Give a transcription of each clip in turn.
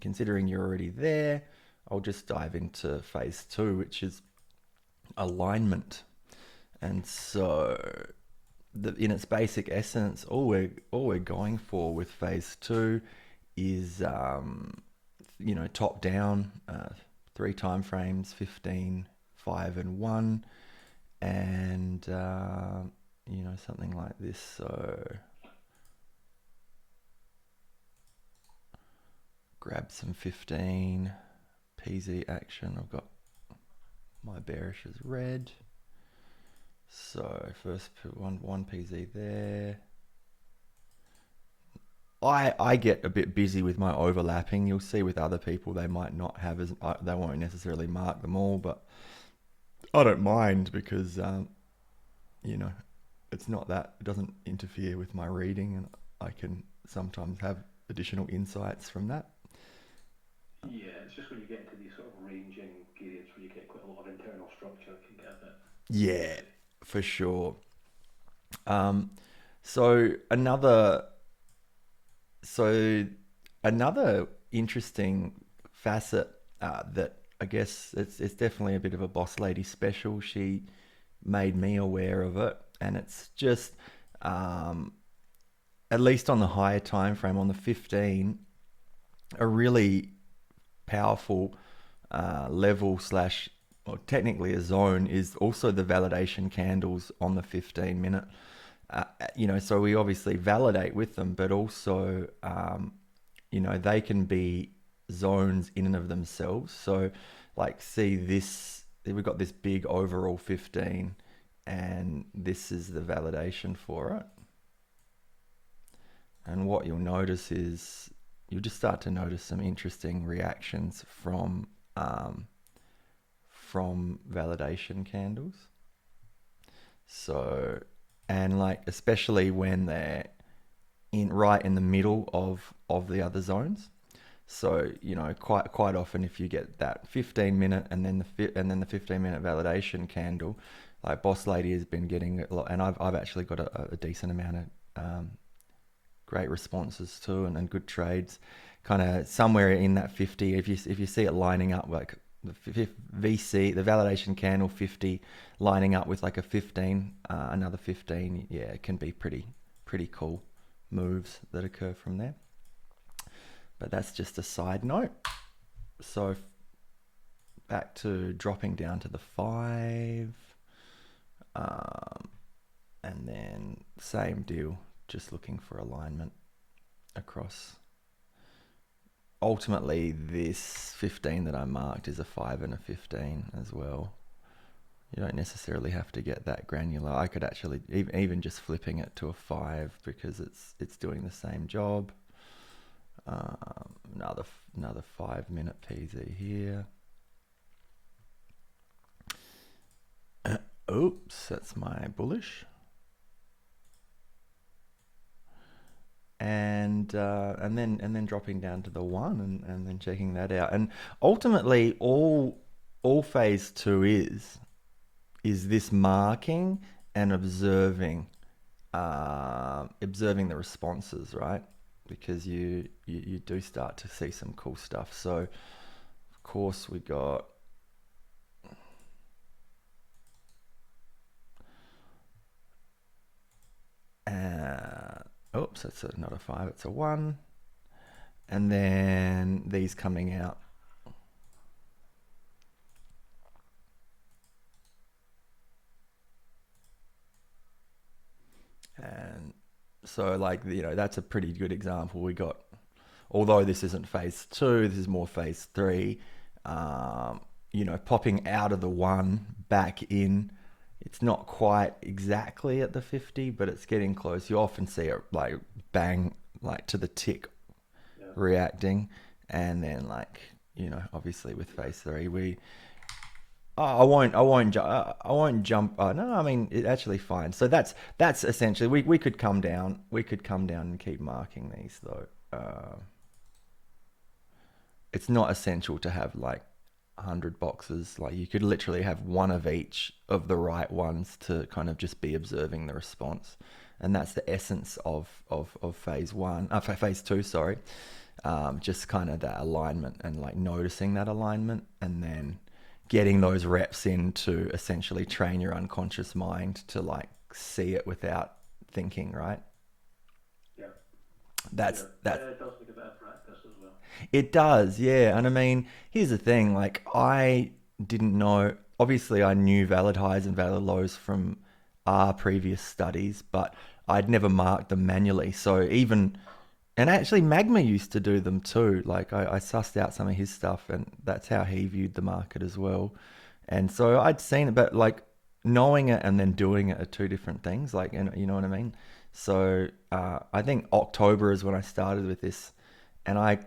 considering you're already there, I'll just dive into phase two, which is alignment. And so, in its basic essence, all we're going for with phase two is top down, 3 time frames, 15, 5, and 1, and something like this. So grab some 15 PZ action. I've got my bearish as red. So first put one PZ there. I get a bit busy with my overlapping. You'll see with other people they might not have as they won't necessarily mark them all, but I don't mind because it's not that it doesn't interfere with my reading, and I can sometimes have additional insights from that. Yeah, it's just when you get into these sort of ranging periods where you get quite a lot of internal structure, it can get a bit Yeah, messy. for sure. Um, so another so another interesting facet that I guess it's definitely a bit of a boss lady special. She made me aware of it, and it's just um, at least on the higher time frame on the 15, a really powerful level slash or technically a zone is also the validation candles on the 15 minute. So we obviously validate with them, but also they can be zones in and of themselves. So like see this, we've got this big overall 15, and this is the validation for it. And what you'll notice is you'll just start to notice some interesting reactions from validation candles. So, and like especially when they're right in the middle of the other zones. So quite often if you get that 15 minute and then the 15 minute validation candle, like Boss Lady has been getting a lot, and I've actually got a decent amount of great responses too, and good trades, kind of somewhere in that 50. If you see it lining up like the VC, the validation candle 50, lining up with like a 15, another 15, yeah, it can be pretty cool moves that occur from there. But that's just a side note. So back to dropping down to the 5, and then same deal, just looking for alignment across. Ultimately, this 15 that I marked is a 5 and a 15 as well. You don't necessarily have to get that granular. I could actually even just flipping it to a 5 because it's doing the same job. Another 5 minute PZ here. Oops, that's my bullish. And then dropping down to the 1, and then checking that out. And ultimately, all phase 2 is this marking and observing the responses, right? Because you do start to see some cool stuff. So of course we got oops, that's not a 5, it's a 1. And then these coming out. And so that's a pretty good example. We got, although this isn't phase 2, this is more phase 3, popping out of the 1 back in. It's not quite exactly at the 50, but it's getting close. You often see it like bang, like to the tick, Yeah. reacting. And then obviously with phase 3, I won't jump. No, I mean it actually fine. So that's essentially we could come down. We could come down and keep marking these though. It's not essential to have like 100 boxes. Like you could literally have one of each of the right ones to kind of just be observing the response, and that's the essence of phase 1. Phase 2, sorry. just kind of that alignment and like noticing that alignment, and then getting those reps in to essentially train your unconscious mind to like see it without thinking, right? Yeah. That's Yeah. that. It does take a bit of practice as well. It does, yeah. And I mean, here's the thing: like, I didn't know. Obviously, I knew valid highs and valid lows from our previous studies, but I'd never marked them manually. So even, and actually, Magma used to do them too. Like, I sussed out some of his stuff, and that's how he viewed the market as well. And so I'd seen it, but like knowing it and then doing it are two different things. Like, and you know what I mean? So I think October is when I started with this, and I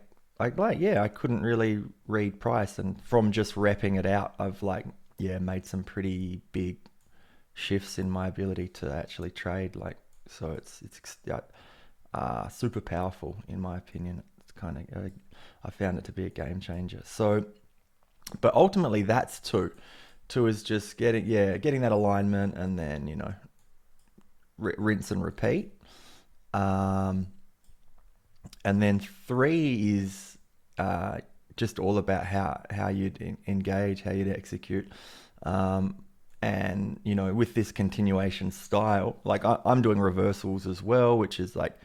couldn't really read price, and from just repping it out, I've like made some pretty big shifts in my ability to actually trade. Like, so super powerful in my opinion. It's kind of I found it to be a game changer. So, but ultimately that's two. Two is just getting that alignment, and then rinse and repeat. Um, and then three is just all about how you'd engage, how you'd execute. Um, and with this continuation style, like I'm doing reversals as well, which is like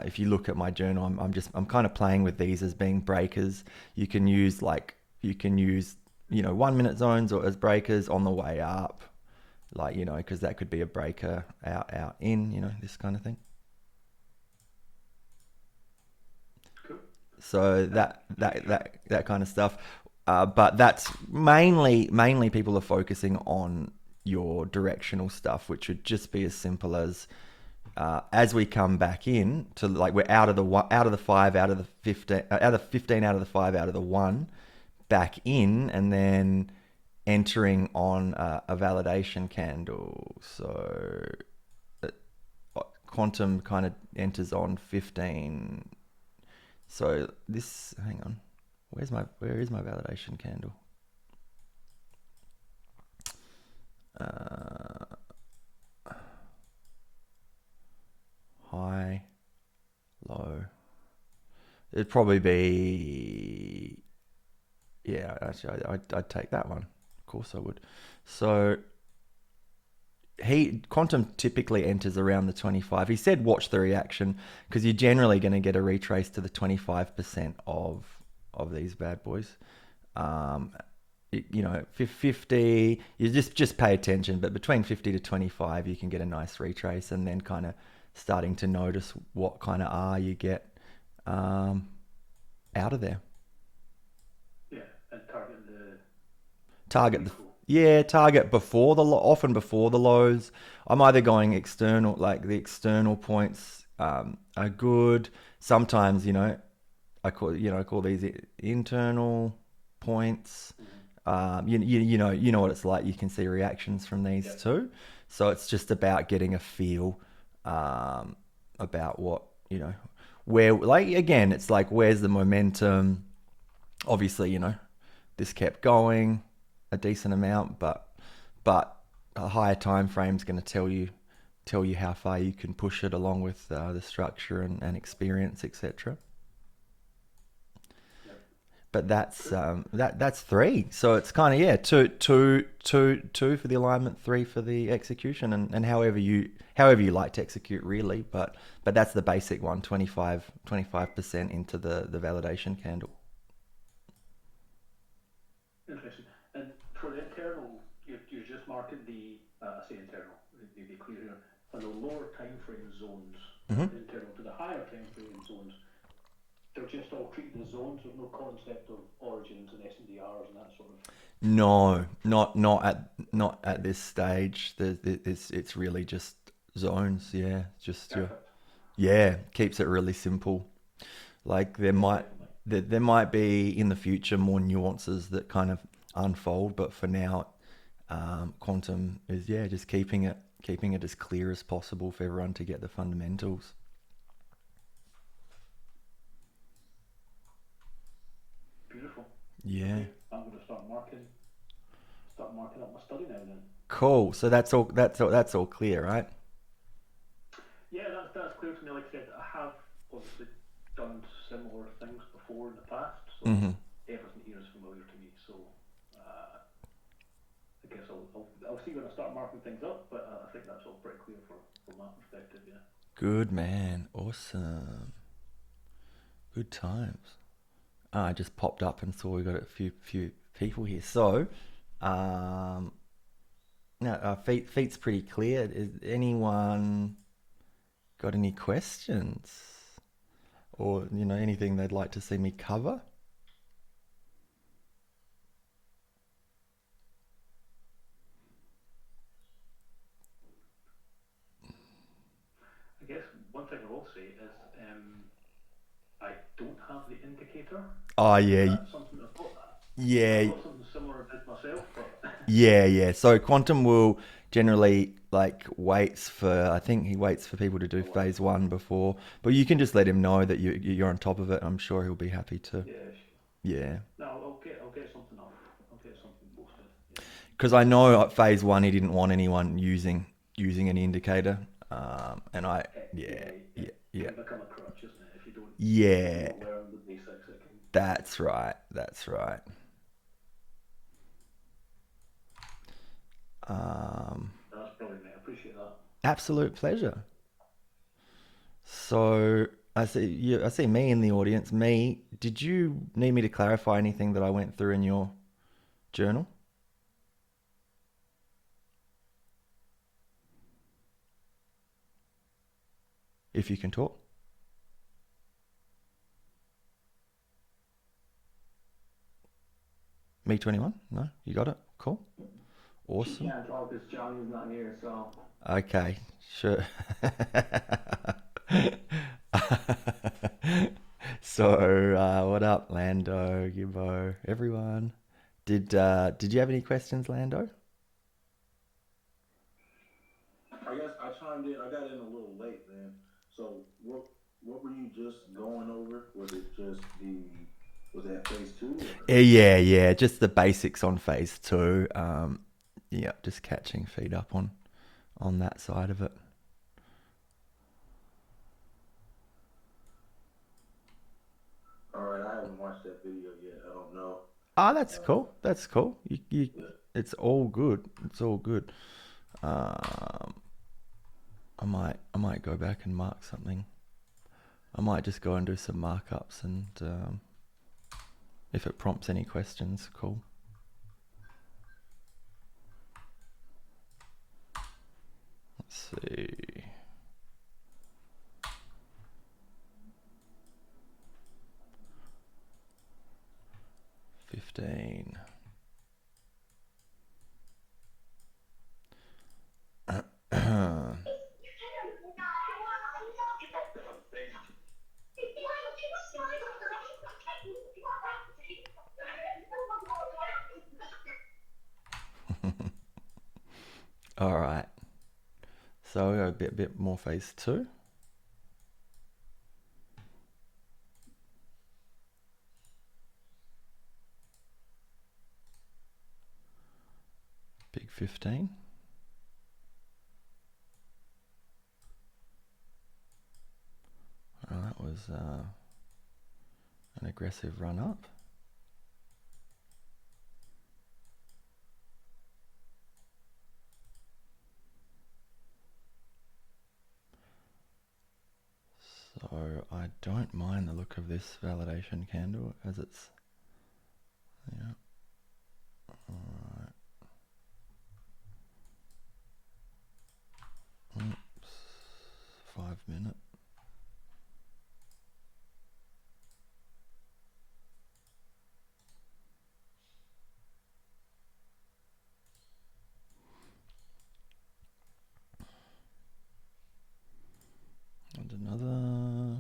if you look at my journal, I'm kind of playing with these as being breakers. You can use 1 minute zones or as breakers on the way up, like because that could be a breaker out in, this kind of thing. Cool. So And that kind of stuff. But that's mainly people are focusing on your directional stuff, which would just be as simple as we come back in to, like, we're out of the five, out of the 15, out of 15, out of the five, out of the one, back in, and then entering on a validation candle. So quantum kind of enters on 15. So this, hang on, where is my validation candle? High, low. It'd probably be, yeah. Actually, I'd take that one. Of course, I would. So quantum typically enters around the 25. He said watch the reaction, because you're generally going to get a retrace to the 25% of these bad boys. Um, 50, you just pay attention, but between 50 to 25 you can get a nice retrace, and then kind of starting to notice what kind of R you get out of there. yeah, and Target pretty the cool. Yeah, target often before the lows. I'm either going external, like the external points are good. Sometimes I call these internal points. Mm-hmm. You know what it's like. You can see reactions from these Yep. too. So it's just about getting a feel um, about what where, like, again, it's like, where's the momentum. Obviously, this kept going a decent amount, but a higher time frame is going to tell you how far you can push it, along with the structure and experience, etc. Yep. But that's Cool. that's three. So it's kind of, two for the alignment, three for the execution, and however you like to execute, really. But that's the basic one, 25% into the validation candle. Interesting. And for the internal, you're just marking I say internal, let me be clear here, on the lower time frame zones, Hmm. internal to the higher time frame zones, they're just all treated as zones with no concept of origins and SNDRs and that sort of. No, not at this stage. It's really just zones. Yeah, just your Perfect. yeah keeps it really simple. Like, there Yeah, might definitely. there might be in the future more nuances that kind of unfold, but for now, quantum is, just keeping it as clear as possible for everyone to get the fundamentals. Beautiful. Yeah, Okay, I'm going to start marking up my study now then. cool. So that's all clear, right? Yeah, that's clear to me. Like I said, I have obviously done similar things before in the past, so Mm-hmm. everything here is familiar to me. So I guess I'll see when I start marking things up, but I think that's all pretty clear from my perspective. Yeah. Good man. Awesome. Good times. I just popped up and saw we got a few people here. So, um, no, feet's pretty clear. Is anyone got any questions or anything they'd like to see me cover? I guess one thing I will say is I don't have the indicator. Oh Is yeah, that something I've yeah, got something similar I did myself, but yeah. So Quantum will generally like waits for. I think he waits for people to do oh well, phase one before, but you can just let him know that you're on top of it. I'm sure he'll be happy to. yeah, sure. Yeah, No, I'll get something up. I'll get something posted. Yeah. because I know at phase one he didn't want anyone using an indicator, and Yeah, yeah, it yeah, can become a crutch, isn't it? If you yeah. don't learn the basics, it can. Yeah. That's right. That's right. Um, That's brilliant, mate. I appreciate that. Absolute pleasure. So I see me in the audience. Me, did you need me to clarify anything that I went through in your journal? If you can talk. Me 21? No, you got it. Cool. She Awesome. can't talk because Johnny's not here, so Okay, sure. So, what up, Lando, Gibbo, everyone? Did you have any questions, Lando? I guess I chimed in. I got in a little late, man. So what were you just going over? Was it just the was that phase two? Or? Yeah. Just the basics on phase two. Yeah, just catching feet up on that side of it. All right, I haven't watched that video yet. I don't know. Ah, that's Uh, cool. That's cool. but It's all good. It's all good. Um, I might go back and mark something. I might just go and do some markups, and if it prompts any questions, cool. Let's see. $15. All right. So we got a bit more phase two. Big 15. Well, that was an aggressive run up. So I don't mind the look of this validation candle as it's, yeah, alright. Oops, 5 minute. And another.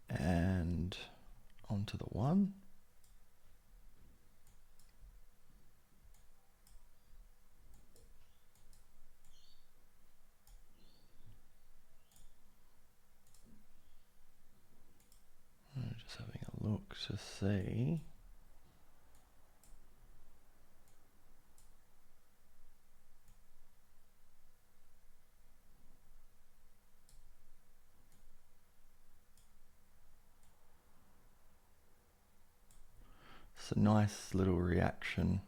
And onto the one. look to see. It's a nice little reaction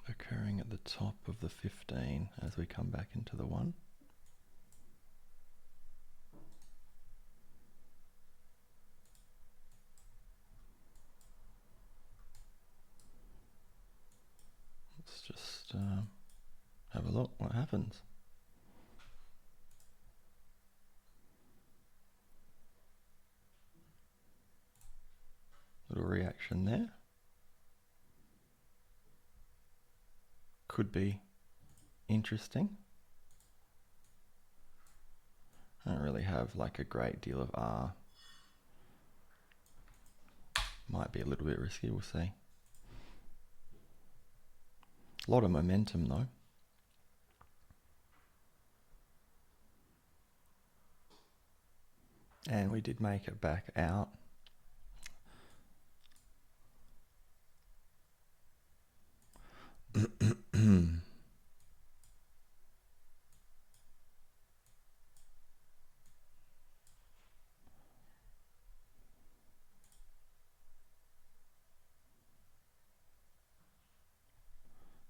occurring at the top of the 15 as we come back into the 1. Let's just have a look what happens. Little reaction there. Could be interesting. I don't really have like a great deal of R. Might be a little bit risky, we'll see. A lot of momentum though. And we did make it back out.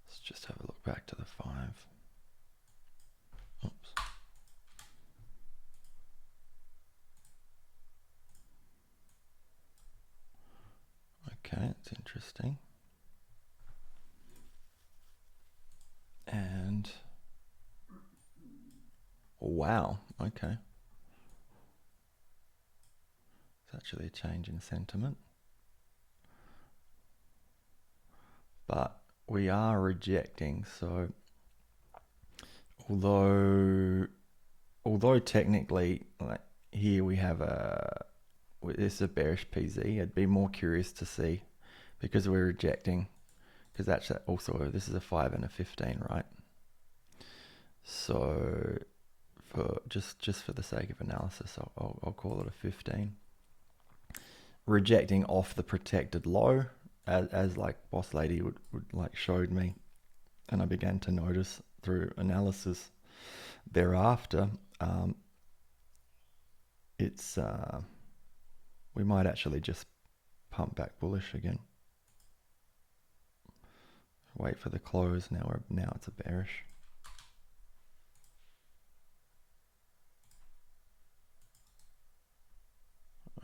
Let's just have a look back to the 5. Oops. Okay, it's interesting. And wow, okay. It's actually a change in sentiment. But we are rejecting, so although technically, like here we have this is a bearish PZ. I'd be more curious to see, because we're rejecting, because that's also, this is a 5 and a 15, right? So for just for the sake of analysis, I'll call it a 15. Rejecting off the protected low, as like Boss Lady would like showed me, and I began to notice through analysis thereafter, it's we might actually just pump back bullish again. Wait for the close. Now it's a bearish.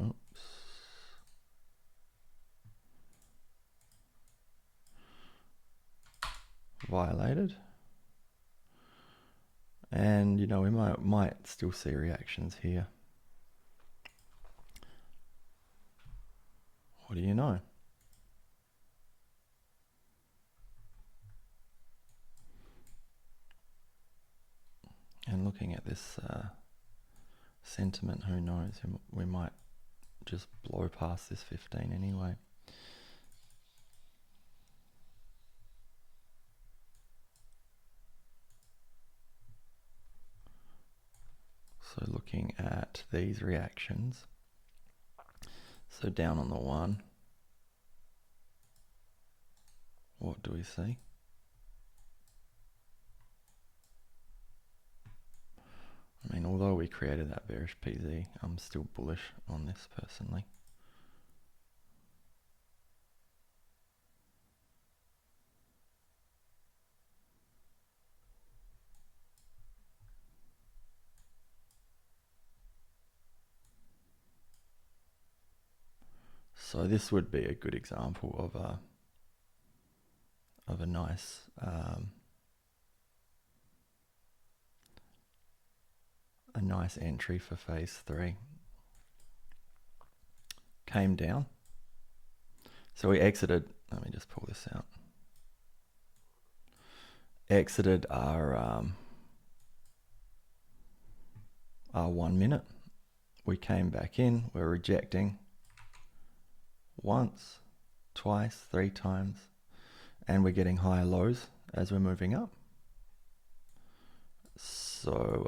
Oops. Violated. And you know, we might still see reactions here. What do you know? And looking at this sentiment, who knows? We might just blow past this 15 anyway. So looking at these reactions, so down on the 1, what do we see? I mean, although we created that bearish PZ, I'm still bullish on this personally. So this would be a good example of a nice entry for phase 3. Came down. So we exited, let me just pull this out. Exited our 1 minute. We came back in, we're rejecting once, twice, 3 times, and we're getting higher lows as we're moving up. So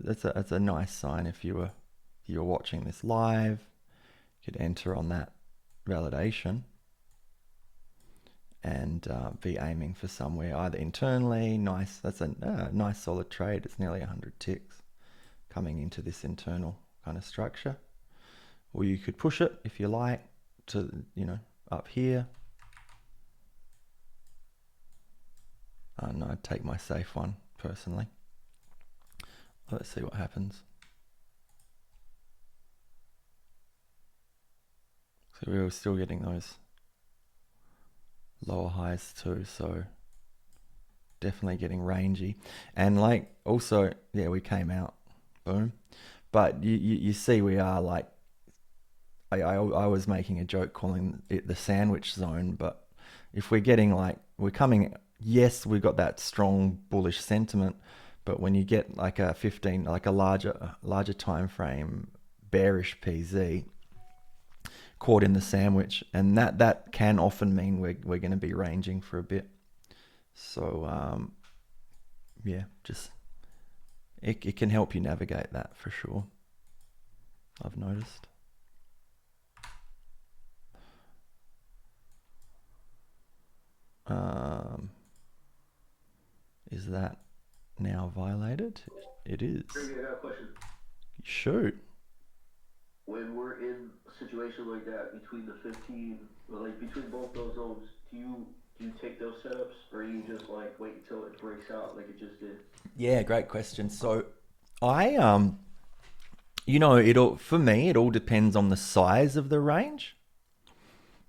that's a nice sign if you you're watching this live, you could enter on that validation and be aiming for somewhere either internally. Nice, that's a nice solid trade. It's nearly 100 ticks coming into this internal kind of structure. Or you could push it if you like to, up here. No, I'd take my safe one personally. Let's see what happens. So we were still getting those lower highs too, so definitely getting rangy. And like also, yeah, we came out, boom. But you see we are like, I was making a joke calling it the sandwich zone, but if we're getting like, we're coming, yes, we've got that strong bullish sentiment, but when you get like a 15, like a larger time frame bearish PZ caught in the sandwich, and that can often mean we're going to be ranging for a bit. So yeah, just it can help you navigate that for sure, I've noticed. Is that now violated? It is. I got a question. Shoot. When we're in a situation like that between the 15, or like between both those zones, do you take those setups, or you just like wait until it breaks out like it just did? Yeah, great question. So I for me it all depends on the size of the range.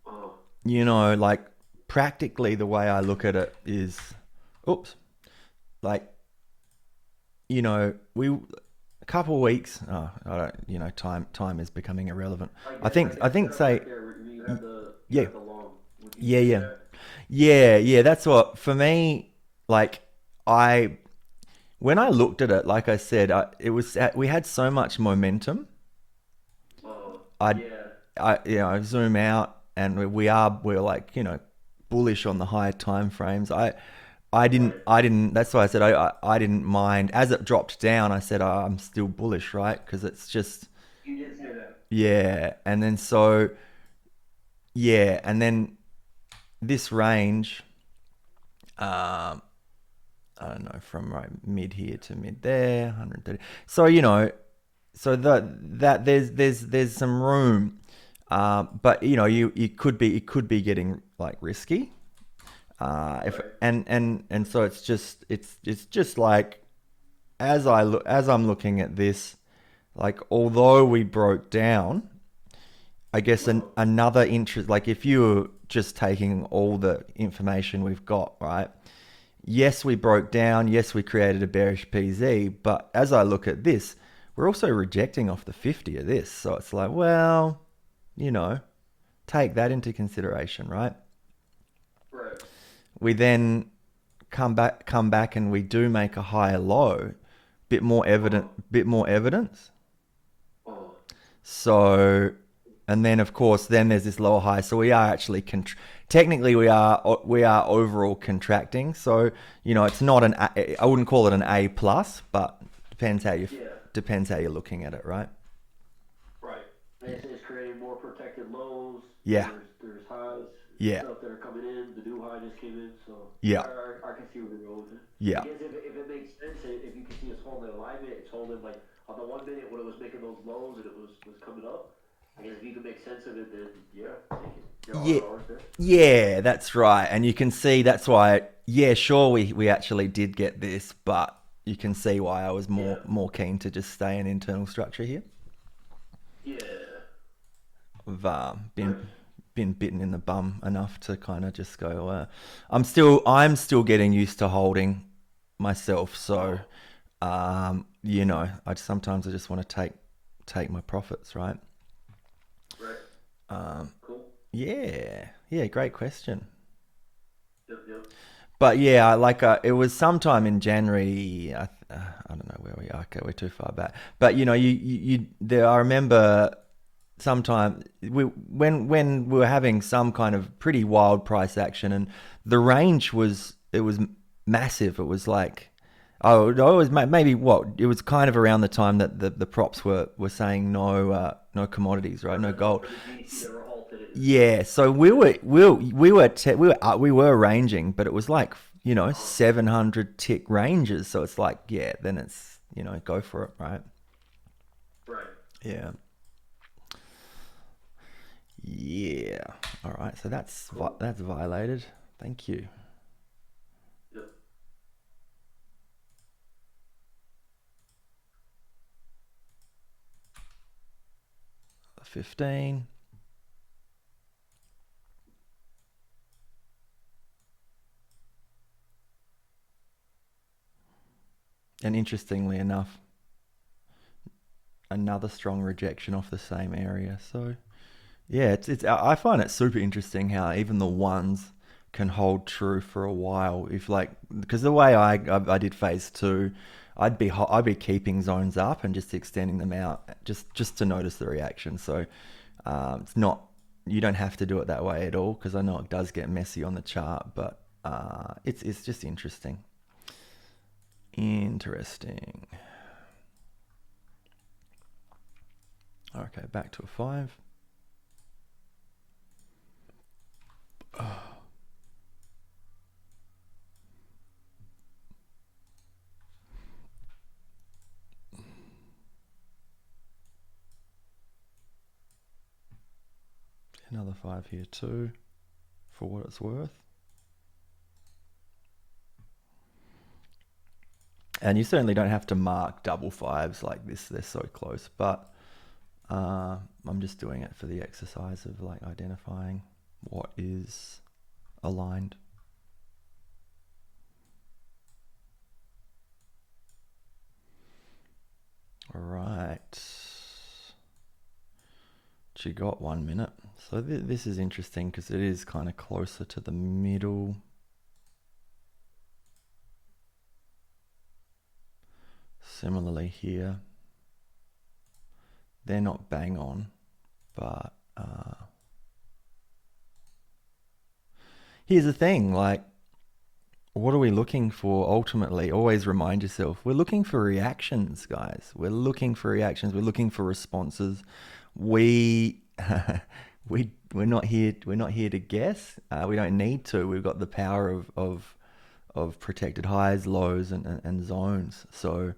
Oh. Like practically the way I look at it is, a couple of weeks. I don't. Time is becoming irrelevant. I think. Say. You have the, Yeah. have the long. Would you Yeah, do yeah, that? yeah. That's what for me. Like when I looked at it, like I said, we had so much momentum. Oh, I zoom out and we're like bullish on the higher time frames. I didn't. That's why I said I didn't mind as it dropped down. I said I'm still bullish, right? Because it's just You did say that. yeah. And then and then this range, I don't know, from right mid here to mid there, 130. So so that there's some room, but it could be getting like risky. And so it's just like as I'm looking at this, like although we broke down, I guess another interest, like if you were just taking all the information we've got, right? Yes, we broke down. Yes, we created a bearish PZ. But as I look at this, we're also rejecting off the 50 of this. So it's like, well, take that into consideration, right? Right. We then come back and we do make a higher low, bit more evidence. Oh. So, and then of course, then there's this lower high. So we are actually technically we are overall contracting. So it's not I wouldn't call it an A plus, but depends how you're looking at it, right? Right. It's creating more protected lows. Yeah. There's highs. Yeah. Stuff that are coming in. The new high just came in. So Yeah. I can see where you're going with it. Yeah. I guess if it makes sense, if you can see it's holding alignment, it's holding like on the 1 minute when it was making those lows and it was coming up. I guess if you can make sense of it, then take it. Yeah, that's right. And you can see that's why. Yeah, sure, we actually did get this, but you can see why I was more keen to just stay in internal structure here. Yeah. I've been bitten in the bum enough to kind of just go. I'm still getting used to holding myself, so sometimes I just want to take my profits, right? Right. Cool. Yeah, great question. Yep. But yeah, it was sometime in January. I don't know where we are. Okay, we're too far back. But I remember sometime when we were having some kind of pretty wild price action, and the range was massive. It was like Oh no, it was maybe what it was kind of around the time that the props were saying no commodities, right? No gold. For the GC, they were halted it. Yeah, so we were ranging, but it was like 700 tick ranges. So it's like then it's go for it, right? Right. Yeah. Yeah. All right. So that's violated. Thank you. Yep. 15. And interestingly enough, another strong rejection off the same area. So yeah, it's I find it super interesting how even the ones can hold true for a while. If like because the way I did phase two, I'd be keeping zones up and just extending them out just to notice the reaction. So it's not you don't have to do it that way at all because I know it does get messy on the chart, but it's just interesting. Interesting. Okay, back to a 5. Another 5 here too, for what it's worth. And you certainly don't have to mark double 5s like this, they're so close, but I'm just doing it for the exercise of like identifying what is aligned. All right. She got 1 minute. So this is interesting because it is kind of closer to the middle. Similarly here. They're not bang on, but here's the thing, like, what are we looking for ultimately? Always remind yourself, we're looking for reactions, guys. We're looking for reactions. We're looking for responses. We're not here to guess. We don't need to. We've got the power of protected highs, lows, and zones. So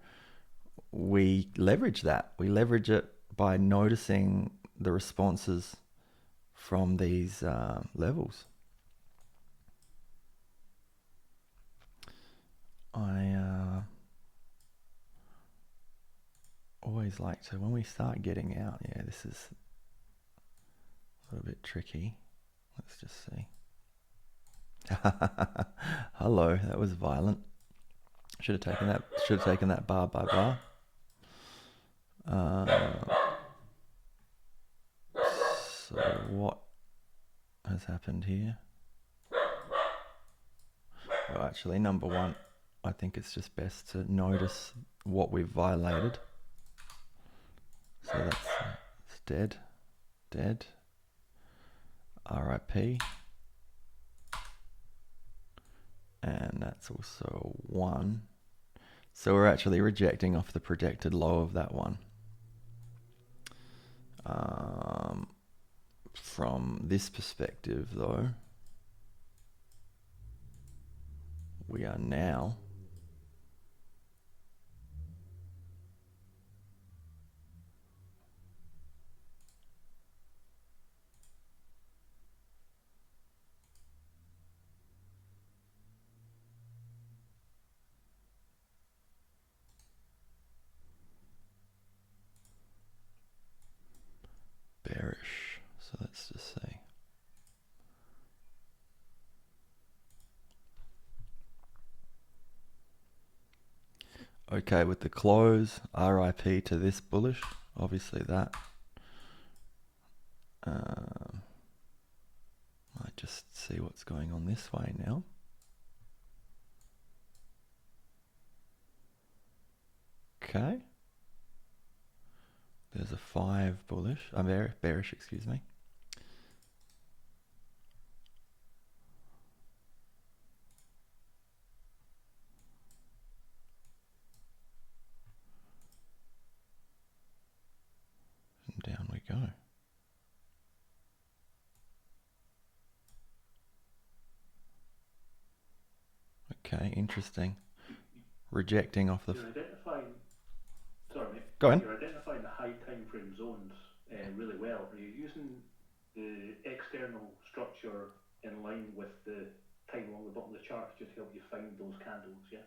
we leverage that. We leverage it by noticing the responses from these levels. I always like to, when we start getting out, this is a little bit tricky. Let's just see. Hello, that was violent. Should have taken that bar by bar. So what has happened here? Well, actually, number one, I think it's just best to notice what we've violated. So it's dead, RIP, and that's also 1. So we're actually rejecting off the projected low of that one. From this perspective, though, we are now bearish. So let's just say okay with the close, RIP to this bullish, obviously that. Might just see what's going on this way now. Okay. There's a 5 bullish, bearish, excuse me. Okay, interesting. Rejecting off the... You're identifying, sorry mate, Go on. you're identifying the high time frame zones really well. Are you using the external structure in line with the time along the bottom of the chart to help you find those candles? Yeah.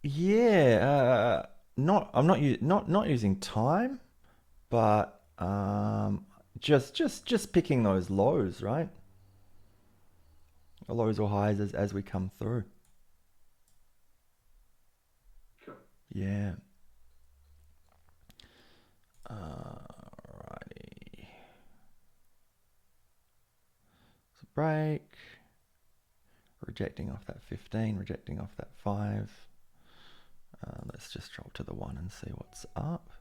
Yeah. Not using time, but just picking those lows, right? Lows or highs as we come through. Sure. Yeah. Alrighty. So break. Rejecting off that 15, rejecting off that 5. Let's just drop to the 1 and see what's up.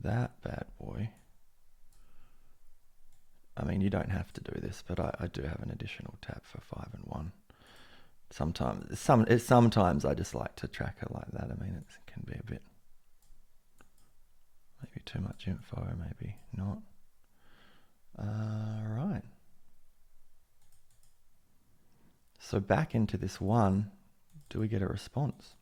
That bad boy. I mean, you don't have to do this, but I do have an additional tab for 5 and 1. Sometimes I just like to track it like that. I mean, it can be a bit, maybe too much info, maybe not. Right. So back into this 1, do we get a response?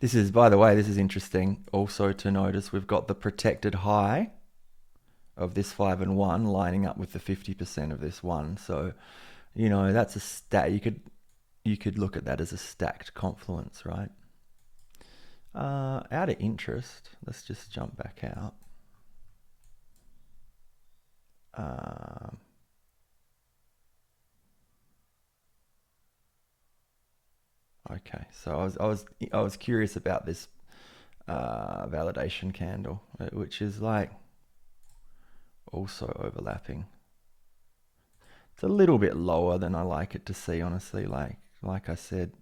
This is, by the way, this is interesting also to notice. We've got the protected high of this 5 and 1 lining up with the 50% of this 1. So, you know, that's a stat. You could look at that as a stacked confluence, right? Out of interest, let's just jump back out. Okay, so I was curious about this validation candle, which is like also overlapping. It's a little bit lower than I like it to see, honestly. Like I said,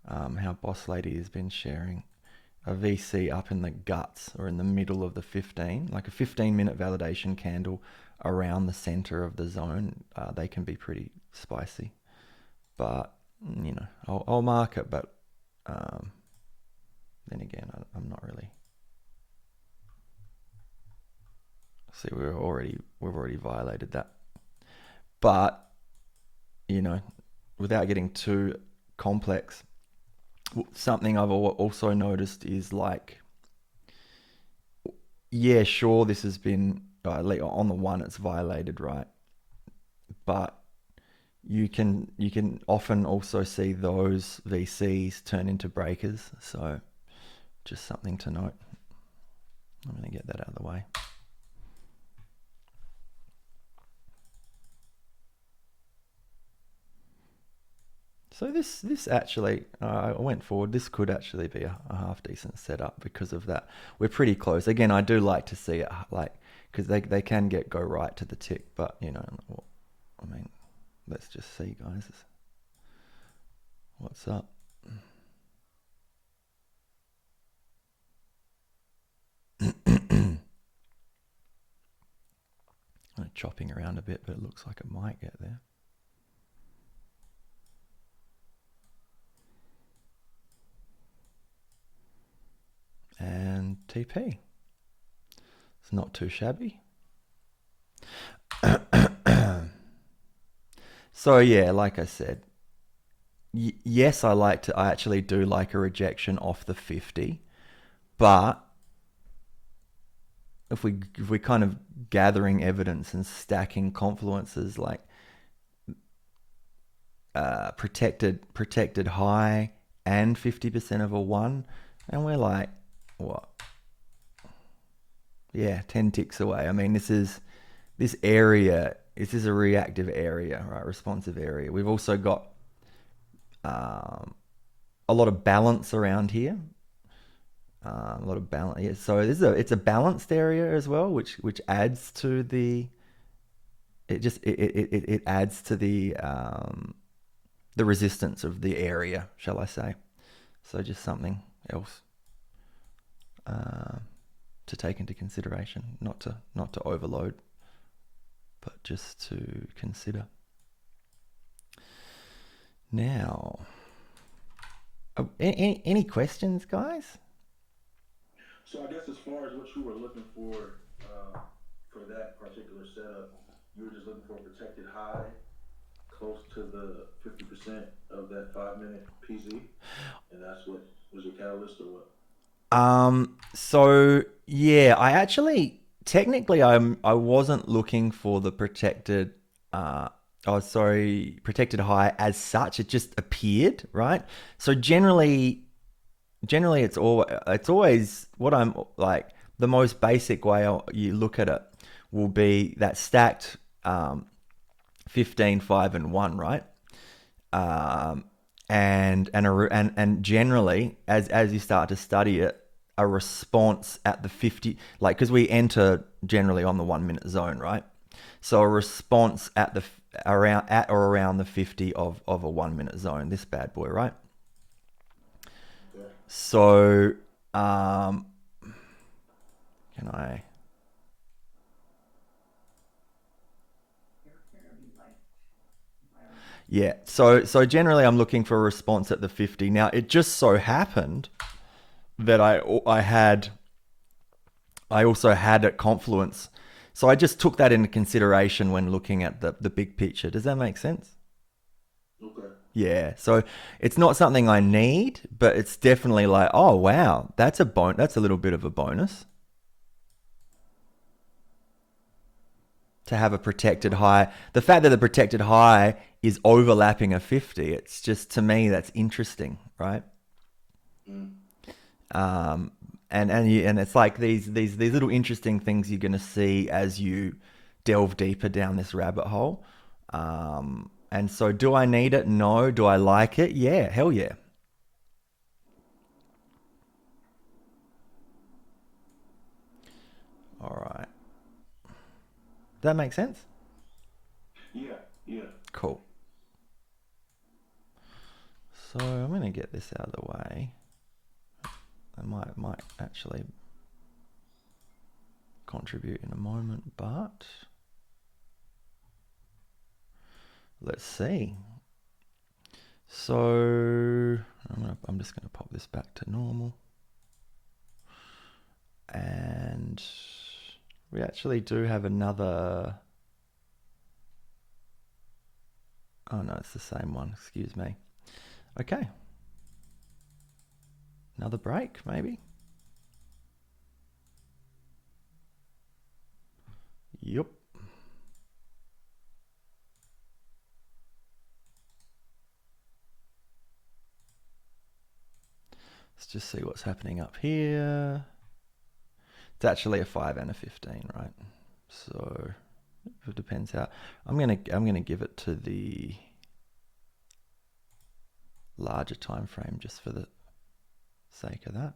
how Boss Lady has been sharing a VC up in the guts or in the middle of the 15, like a 15-minute validation candle around the center of the zone. They can be pretty spicy, but you know, I'll mark it, but then again, I'm not really. See, we've already violated that, but you know, without getting too complex, something I've also noticed is like, yeah, sure, this has been on the 1, it's violated, right? But you can often also see those VCs turn into breakers. So just something to note. I'm going to get that out of the way. So this actually, I went forward. This could actually be a half decent setup because of that. We're pretty close. Again, I do like to see it like, because they can go right to the tick, but you know, I mean, let's just see, guys. What's up? I'm chopping around a bit, but it looks like it might get there. And TP. It's not too shabby. So yeah, like I said, yes, I actually do like a rejection off the 50, but if we kind of gathering evidence and stacking confluences like protected high and 50% of a 1, and we're like, what? Yeah, 10 ticks away. I mean, this area, this is a reactive area, right? Responsive area. We've also got a lot of balance around here. A lot of balance. Yeah, so it's a balanced area as well, which adds to the. It adds to the resistance of the area, shall I say? So just something else to take into consideration, not to overload, but just to consider. Now, any questions, guys? So I guess as far as what you were looking for that particular setup, you were just looking for a protected high close to the 50% of that 5-minute PZ, and that's what was your catalyst or what? So yeah, I actually technically I wasn't looking for the protected protected high as such. It just appeared, right? So generally it's always what I'm like, the most basic way you look at it will be that stacked 15, 5 and 1, right? And generally as you start to study it, a response at the 50, like, because we enter generally on the 1 minute zone, right? So a response at the around the 50 of a 1 minute zone, this bad boy, right? Okay. So can I? Yeah, so generally I'm looking for a response at the 50. Now it just so happened that I also had at Confluence, so I just took that into consideration when looking at the big picture. Does that make sense? Okay. Yeah, so it's not something I need, but it's definitely like, oh wow, that's a little bit of a bonus to have a protected high. The fact that the protected high is overlapping a 50, it's just, to me, that's interesting, right? Mm. And it's like these little interesting things you're going to see as you delve deeper down this rabbit hole. And so, do I need it? No. Do I like it? Yeah, hell yeah. All right. Does that make sense? Yeah, yeah. Cool. So I'm going to get this out of the way. I might actually contribute in a moment, but let's see. So I'm just going to pop this back to normal. And we actually do have another... Oh no, it's the same one, excuse me. Okay. Another break, maybe? Yep. Let's just see what's happening up here. It's actually a 5 and a 15, right? So it depends how. I'm gonna give it to the larger time frame just for the sake of that.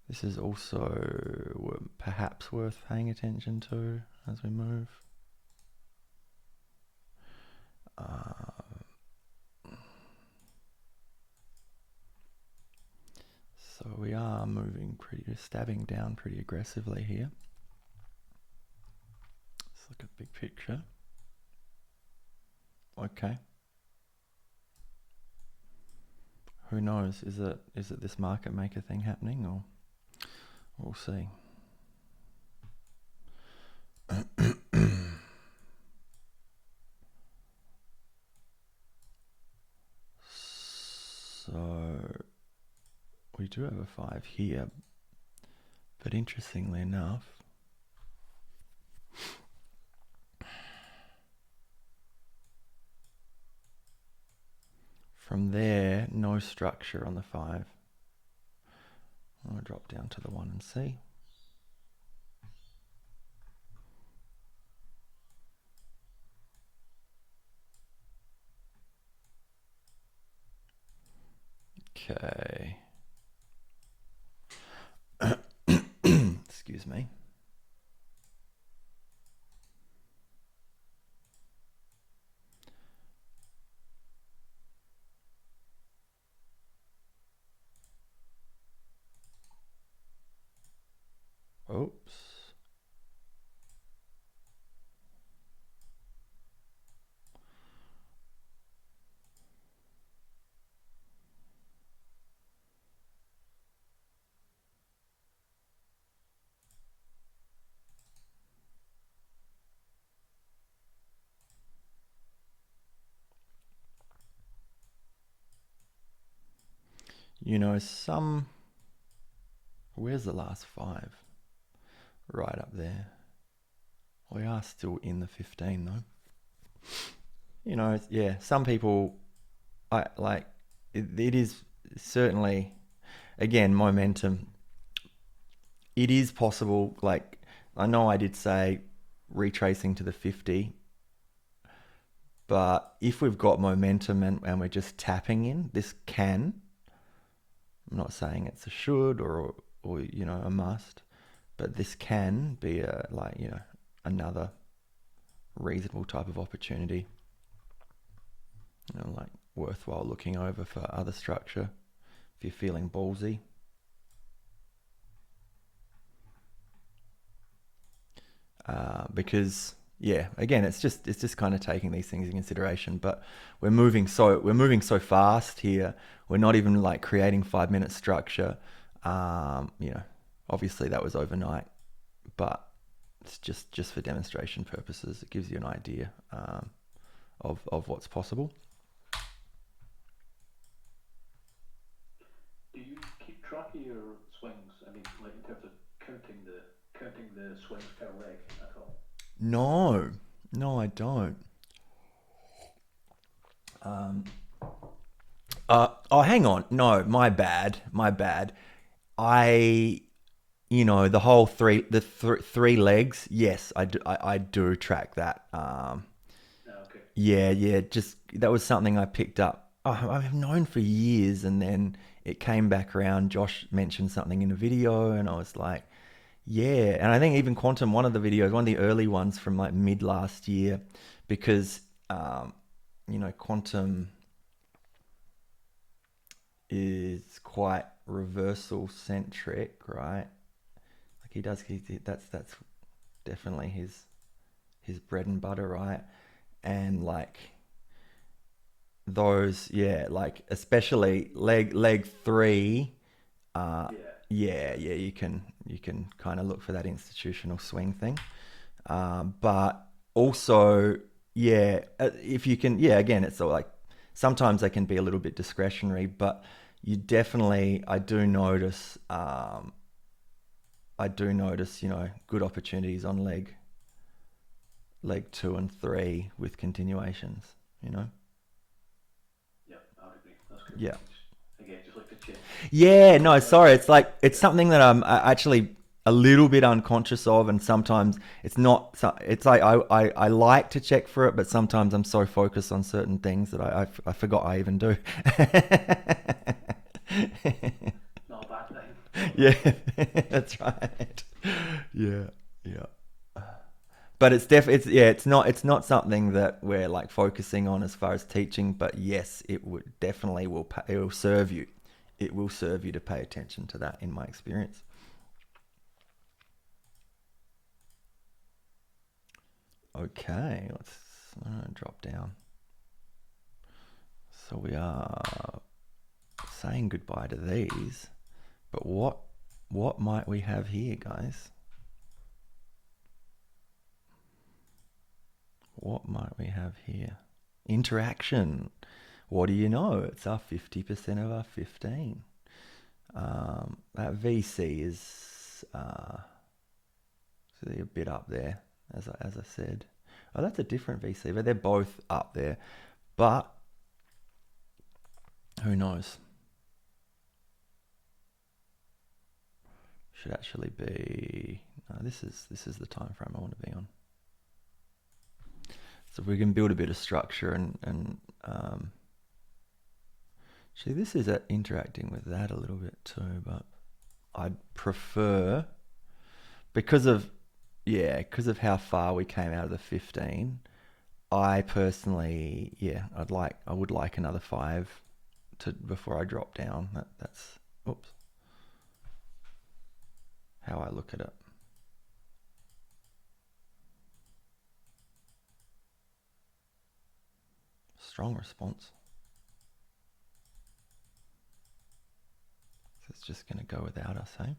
This is also perhaps worth paying attention to as we move. So we are stabbing down pretty aggressively here. Let's look at big picture. Okay. Who knows? Is it this market maker thing happening, or we'll see. So we do have a 5 here, but interestingly enough, from there, no structure on the 5. I'll drop down to the 1 and see. Okay. Excuse me. Oops. You know, where's the last 5? Right up there. We are still in the 15 though. You know, yeah, some people, it is certainly, again, momentum. It is possible, like, I know I did say retracing to the 50, but if we've got momentum and we're just tapping in, this can, I'm not saying it's a should or you know, a must, but this can be a, like, you know, another reasonable type of opportunity, you know, like worthwhile looking over for other structure if you're feeling ballsy. Because yeah, again, it's just kind of taking these things in consideration. But we're moving so fast here. We're not even like creating 5-minute structure. You know, obviously that was overnight, but it's just for demonstration purposes. It gives you an idea of what's possible. Do you keep track of your swings? I mean, like in terms of counting the swings per leg at all? No, I don't. Oh, hang on. No, my bad. You know, the whole three legs. Yes, I do track that. Okay. Yeah. Just that was something I picked up. I've known for years, and then it came back around. Josh mentioned something in a video, and I was like, yeah. And I think even Quantum, one of the early ones from like mid last year, because you know, Quantum is quite reversal centric, right? Like he does, that's definitely his bread and butter, right? And like those, yeah, like especially leg 3, yeah, you can kind of look for that institutional swing thing, but also, yeah, if you can, yeah, again, it's like sometimes they can be a little bit discretionary, but you definitely, I do notice, you know, good opportunities on leg 2 and 3 with continuations, you know. Yeah, I would agree. That's good. Yeah. Again, just like to check. Yeah, no, sorry. It's like, it's something that I'm actually a little bit unconscious of, and sometimes it's not, it's like I like to check for it, but sometimes I'm so focused on certain things that I forgot I even do. Not a bad thing. Yeah, that's right. Yeah. But it's not something that we're like focusing on as far as teaching, but yes, it would definitely it will serve you. It will serve you to pay attention to that, in my experience. Okay, let's drop down. So we are saying goodbye to these, but what might we have here, guys? What might we have here? Interaction. What do you know? It's our 50% of our 15. That VC is a bit up there, as I said. Oh, that's a different VC, but they're both up there. But who knows? Should actually be. No, this is the time frame I want to be on. So we can build a bit of structure and see, this is interacting with that a little bit too, but I'd prefer, because of how far we came out of the 15, I personally, I would like another 5 before I drop down. That's oops, how I look at it. Strong response. So it's just going to go without us, hey?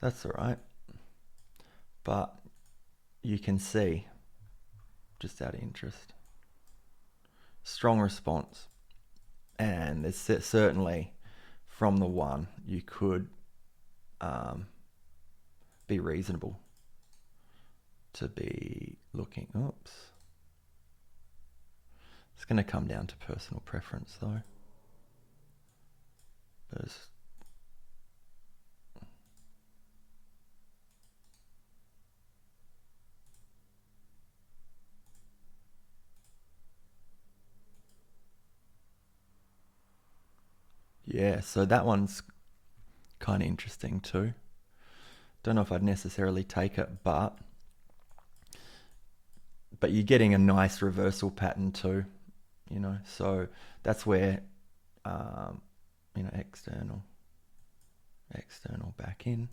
That's all right. But you can see, just out of interest, strong response. And there's certainly from the one, you could be reasonable to be looking. Oops. It's going to come down to personal preference though. There's yeah, so that one's kind of interesting too. Don't know if I'd necessarily take it, but you're getting a nice reversal pattern too, you know. So that's where, you know, external back in.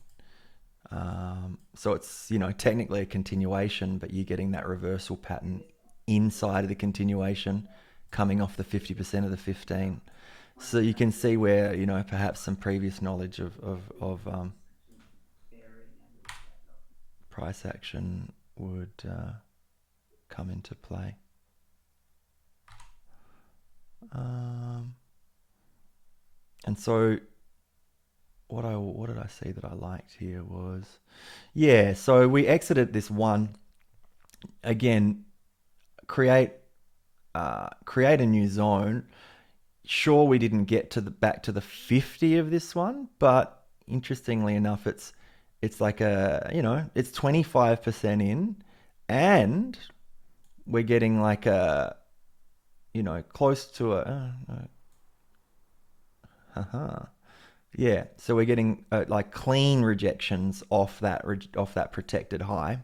So it's, you know, technically a continuation, but you're getting that reversal pattern inside of the continuation, coming off the 50% of the 15. So you can see where, you know, perhaps some previous knowledge of price action would come into play. And so what did I see that I liked here was, yeah, so we exited this one. Again, create a new zone. Sure, we didn't get to back to the 50 of this one, but interestingly enough, it's like a, you know, it's 25% in, and we're getting like a, you know, close to a, yeah. So we're getting like clean rejections off that protected high.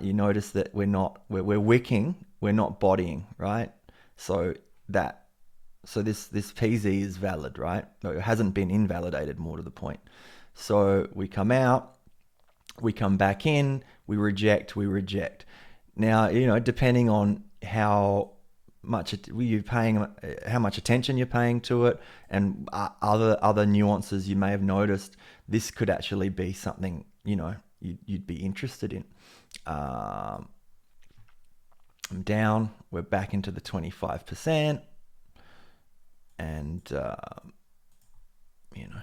You notice that we're wicking, we're not bodying, right? So this PZ is valid, right? It hasn't been invalidated, more to the point. So we come out, we come back in, we reject. Now, you know, depending on how much how much attention you're paying to it, and other nuances you may have noticed, this could actually be something, you know, you'd be interested in. I'm down, we're back into the 25%, and you know,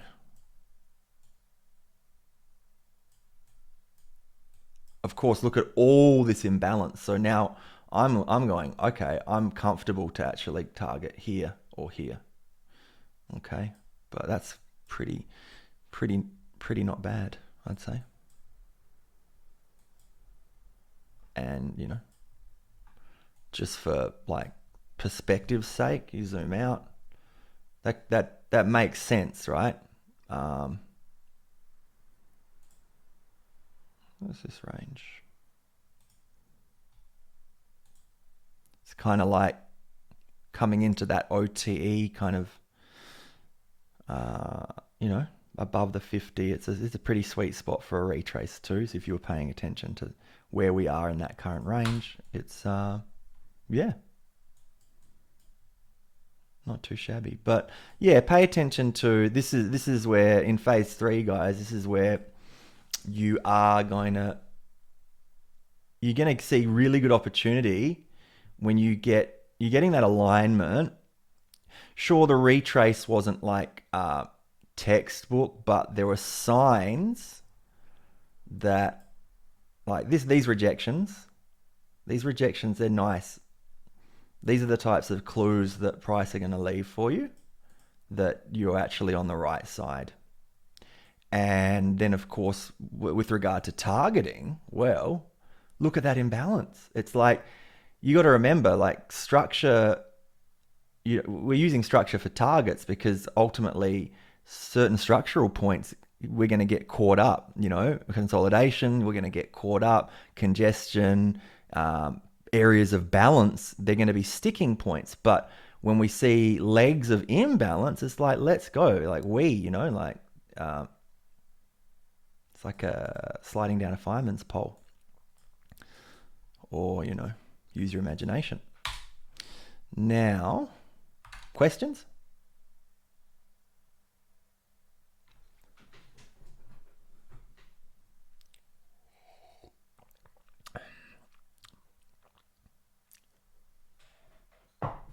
of course, look at all this imbalance. So now I'm going, okay, I'm comfortable to actually target here or here. Okay, but that's pretty not bad, I'd say. And, you know, just for like perspective's sake, you zoom out. That makes sense, right? What's this range? It's kind of like coming into that OTE kind of, you know, above the 50. It's a pretty sweet spot for a retrace too. So if you were paying attention to where we are in that current range, it's yeah, not too shabby. But yeah, pay attention to this is where in phase 3, guys, this is where you're gonna see really good opportunity when you're getting that alignment. Sure, the retrace wasn't like textbook, but there were signs that, like these rejections, they're nice. These are the types of clues that price are going to leave for you, that you're actually on the right side. And then, of course, with regard to targeting, well, look at that imbalance. It's like, you got to remember, like structure, we're using structure for targets because ultimately certain structural points, we're going to get caught up, you know, consolidation, we're going to get caught up, congestion, areas of balance, they're going to be sticking points. But when we see legs of imbalance, it's like, let's go, like you know, like, it's like a sliding down a fireman's pole, or, you know, use your imagination. Now, questions?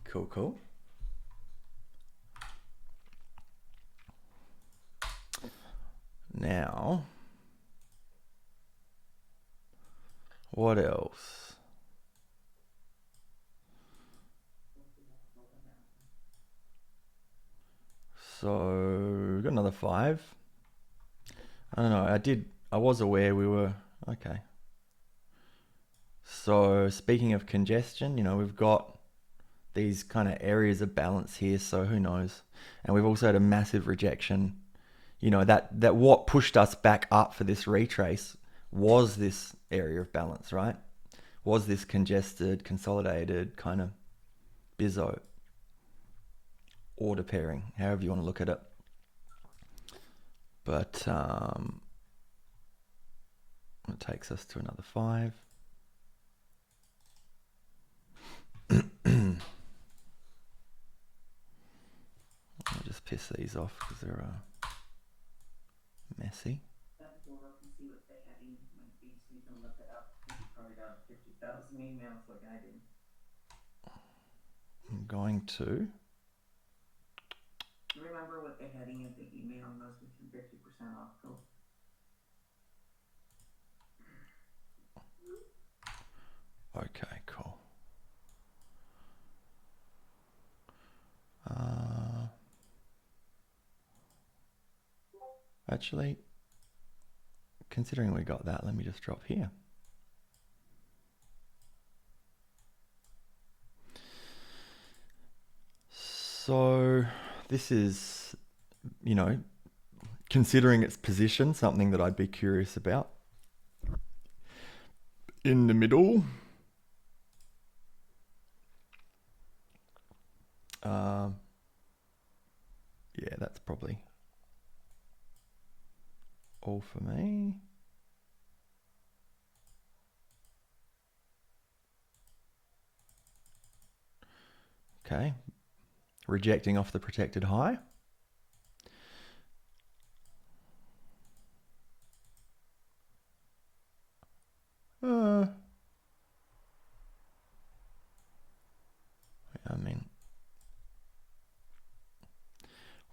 Cool, cool. Now, what else? So, got another 5. I don't know. I was aware we were, okay. So, speaking of congestion, we've got these kind of areas of balance here, so who knows? And we've also had a massive rejection. That what pushed us back up for this retrace was this area of balance, right? Was this congested, consolidated kind of bizzo order pairing, however you want to look at it. But it takes us to another 5. I'll just piss these off because they're messy. See what the heading might be so you can look it up. You probably got 50,000 emails like I do. I'm going to. Remember what the heading of the email was with your 50% off code? Okay, cool. Actually, considering we got that, let me just drop here. So this is, considering its position, something that I'd be curious about. In the middle. Yeah, that's probably all for me. Okay. Rejecting off the protected high.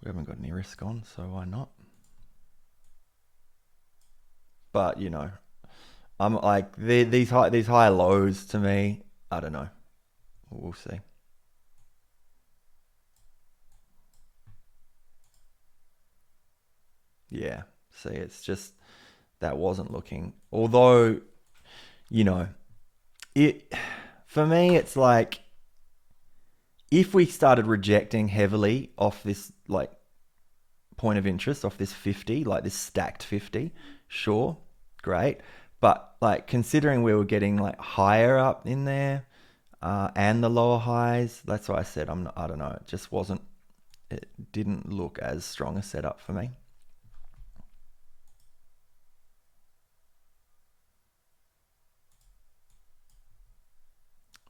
We haven't got any risk on, so why not? But I'm like these high lows to me. I don't know. We'll see. Yeah. See, it's just that wasn't looking. Although, it for me, it's like if we started rejecting heavily off this point of interest, off this 50, like this stacked 50, sure, great. But considering we were getting higher up in there and the lower highs, that's why I said I don't know. It didn't look as strong a setup for me.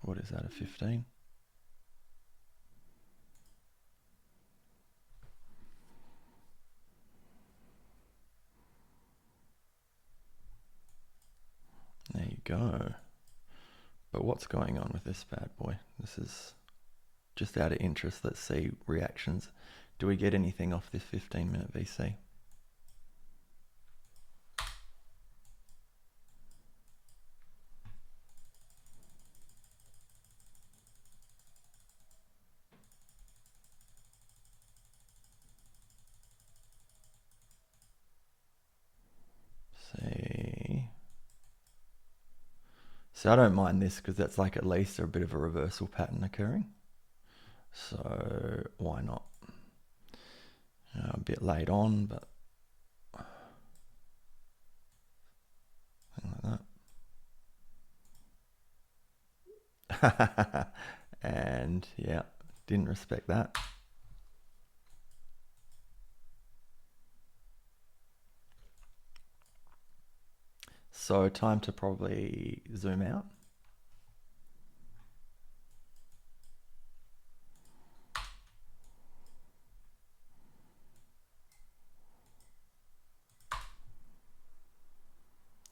What is that, a 15? There you go. But what's going on with this bad boy? This is just out of interest. Let's see reactions. Do we get anything off this 15-minute VC? See. So I don't mind this because that's at least a bit of a reversal pattern occurring. So why not? A bit late on, but something like that. And yeah, didn't respect that. So time to probably zoom out.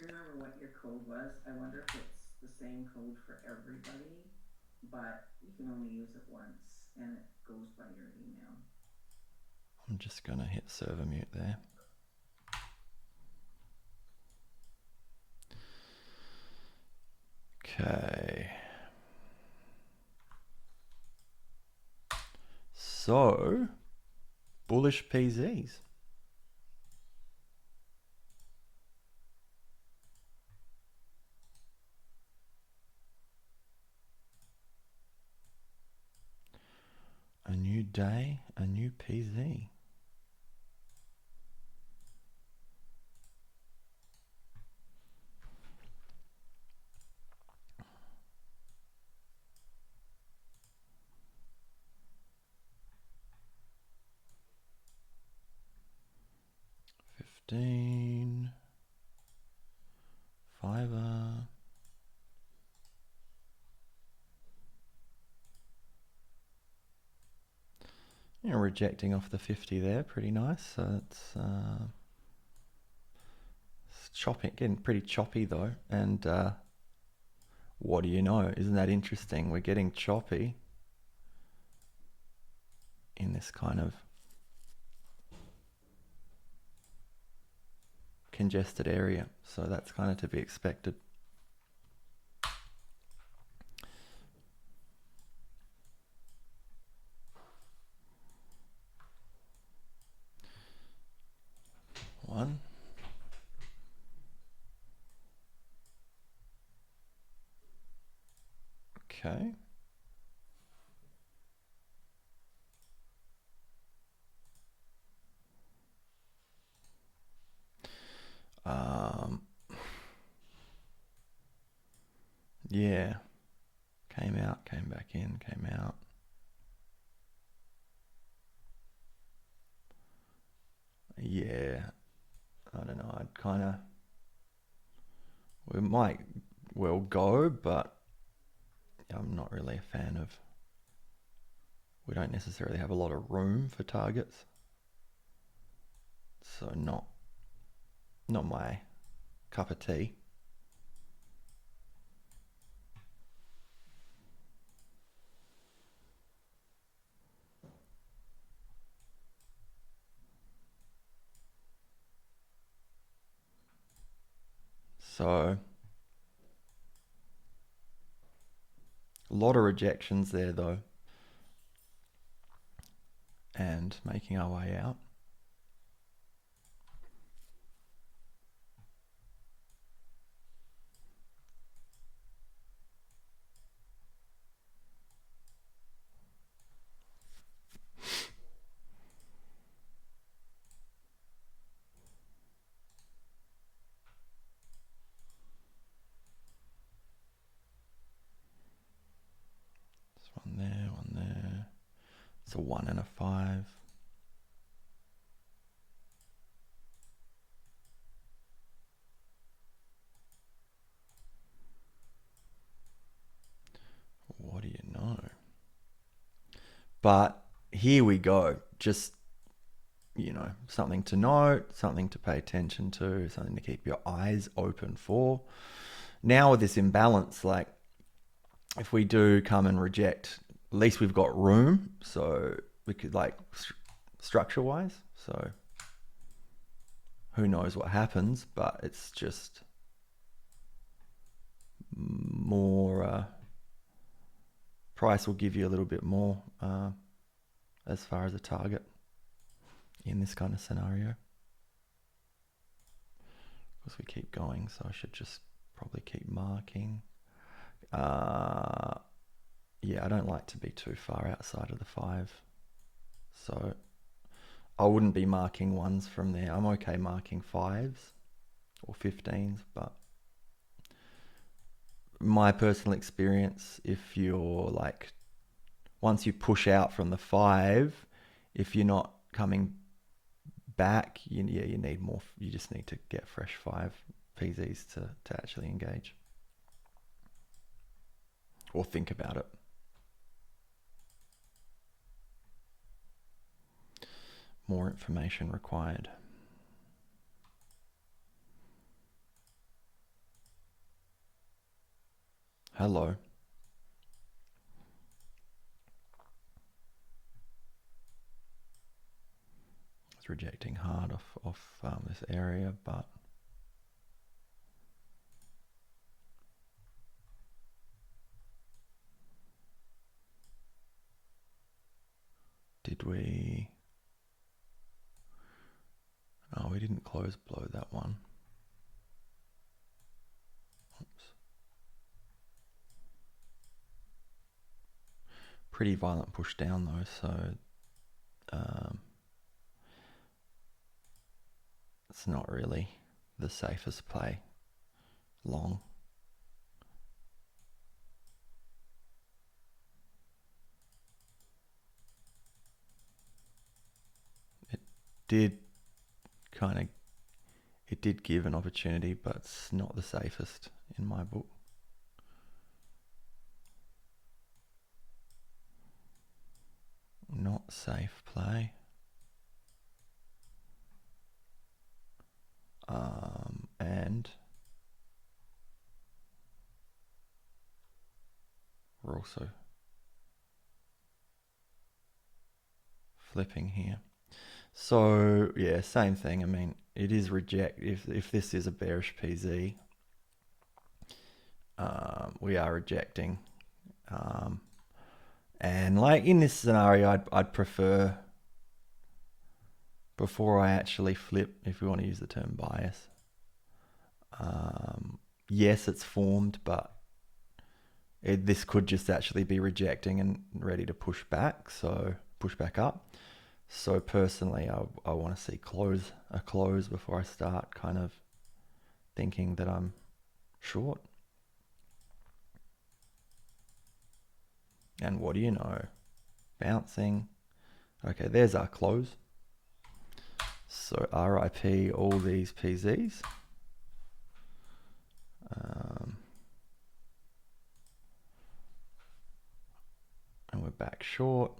remember what your code was. I wonder if it's the same code for everybody, but you can only use it once and it goes by your email. I'm just going to hit server mute there. Okay. So, bullish PZs. A new day, a new PZ. $15. Fiverr. You're rejecting off the 50 there, pretty nice. So it's chopping, getting pretty choppy though. And what do you know? Isn't that interesting? We're getting choppy in this kind of congested area. So that's kind of to be expected. One. Okay. Yeah. Came out, came back in, came out. Yeah. I don't know. I'd kind of... We might well go, but I'm not really a fan of... We don't necessarily have a lot of room for targets. So not my cup of tea. So a lot of rejections there though. And making our way out. One there, one there. It's a 1 and a 5. What do you know? But here we go. Just, you know, something to note, something to pay attention to, something to keep your eyes open for. Now with this imbalance, like if we do come and reject, at least we've got room. So we could like structure wise. So who knows what happens, but it's just more, price will give you a little bit more as far as a target in this kind of scenario. Of course we keep going, so I should just probably keep marking. Yeah, I don't like to be too far outside of the 5. So I wouldn't be marking 1s from there. I'm okay marking 5s or 15s, but my personal experience, if you're like, once you push out from the 5, if you're not coming back, you need more. You just need to get fresh 5 PZs to actually engage or think about it. More information required. Hello. It's rejecting hard off this area, but did we? Oh, we didn't close below that one. Oops. Pretty violent push down though, so it's not really the safest play long. It did give an opportunity, but it's not the safest in my book. Not safe play. And we're also flipping here. So yeah, same thing. I mean, it is reject. If this is a bearish PZ, we are rejecting. And like in this scenario, I'd prefer, before I actually flip, if we want to use the term bias. Yes, it's formed, but this could just actually be rejecting and ready to push back. So push back up. So personally, I want to see a close before I start kind of thinking that I'm short. And what do you know? Bouncing. Okay, there's our close. So RIP all these PZs. And we're back short.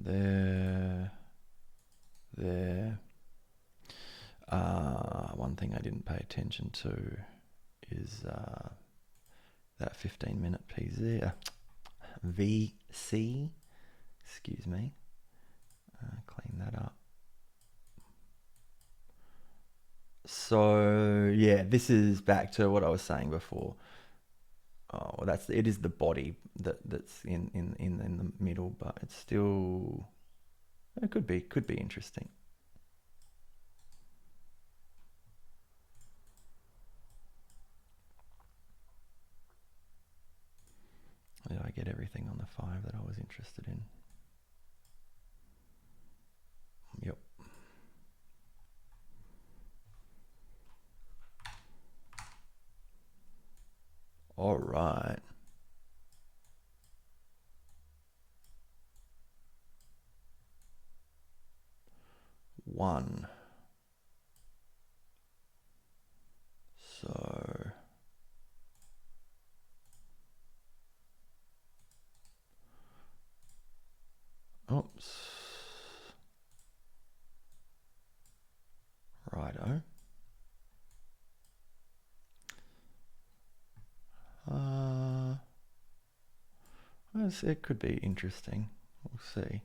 There. One thing I didn't pay attention to is that 15-minute PZ, VC. Excuse me. Clean that up. So yeah, this is back to what I was saying before. Oh, well, it is the body that's in the middle, but it's still, it could be interesting. Did I get everything on the 5 that I was interested in? Yep. All right. One. So oops. Righto. It could be interesting. We'll see.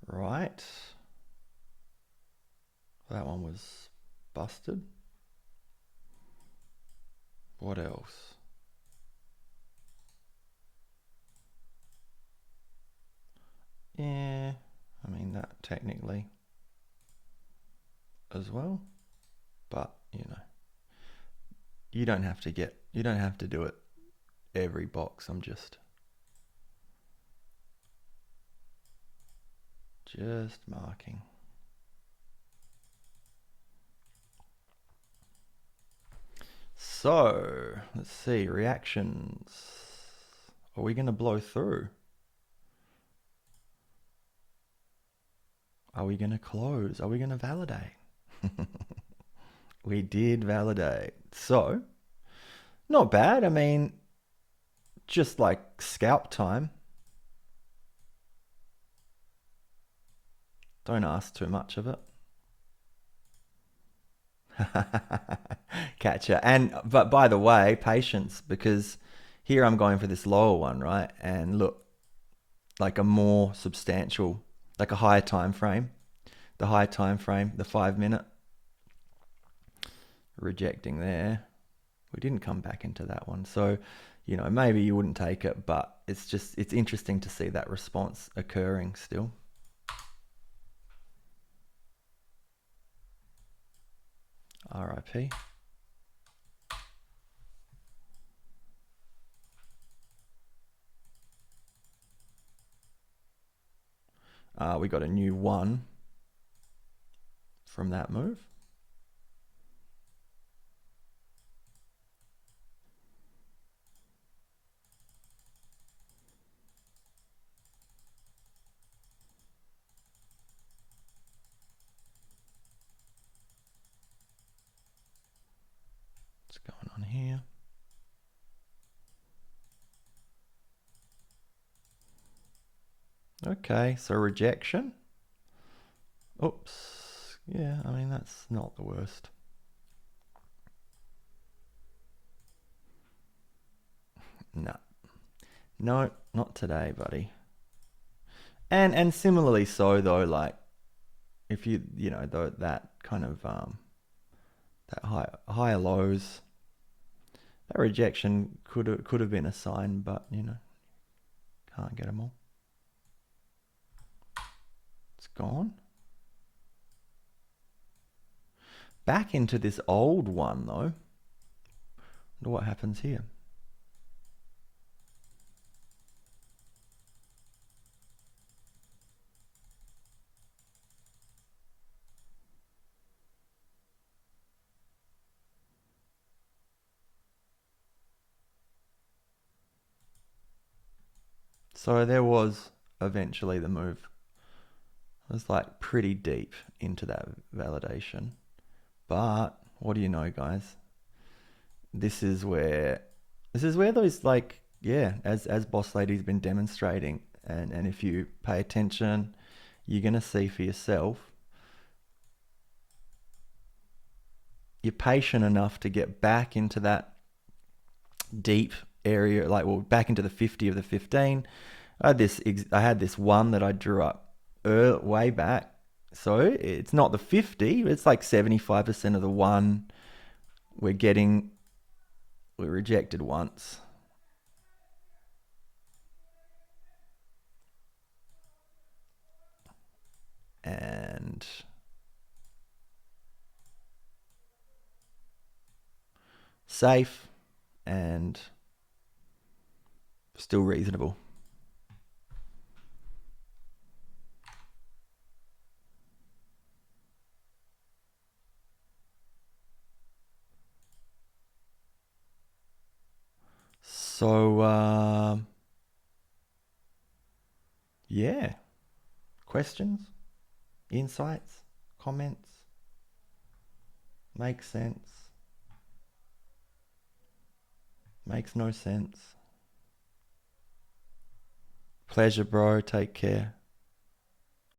Right. That one was busted. What else? Yeah, I mean that technically as well, but you know, you don't have to do it every box. I'm just marking. So let's see, reactions. Are we going to blow through? Are we going to close? Are we going to validate? We did validate. So, not bad. I mean, just like scalp time. Don't ask too much of it. Catcher. But by the way, patience, because here I'm going for this lower one, right? And look, like a more substantial, like a higher time frame. The higher time frame, the 5 minute. Rejecting there. We didn't come back into that one. So, you know, maybe you wouldn't take it, but it's interesting to see that response occurring still. RIP. We got a new 1 from that move. What's going on here? Okay, so rejection. Oops. Yeah, I mean, that's not the worst. No. No, not today, buddy. And similarly so, though, like, if you know, though, that kind of, that higher lows, that rejection could have been a sign, but, you know, can't get them all. It's gone. Back into this old one, though. Wonder what happens here. So there was eventually the move. It was like pretty deep into that validation. But what do you know, guys? This is where those, like, yeah, as Boss Lady's been demonstrating, and if you pay attention, you're gonna see for yourself. You're patient enough to get back into that deep area, like, well, back into the 50 of the 15. I had this 1 that I drew up way back. So it's not the 50, it's like 75% of the 1 we rejected once. And safe and still reasonable. So, yeah. Questions? Insights? Comments? Makes sense? Makes no sense? Pleasure, bro. Take care.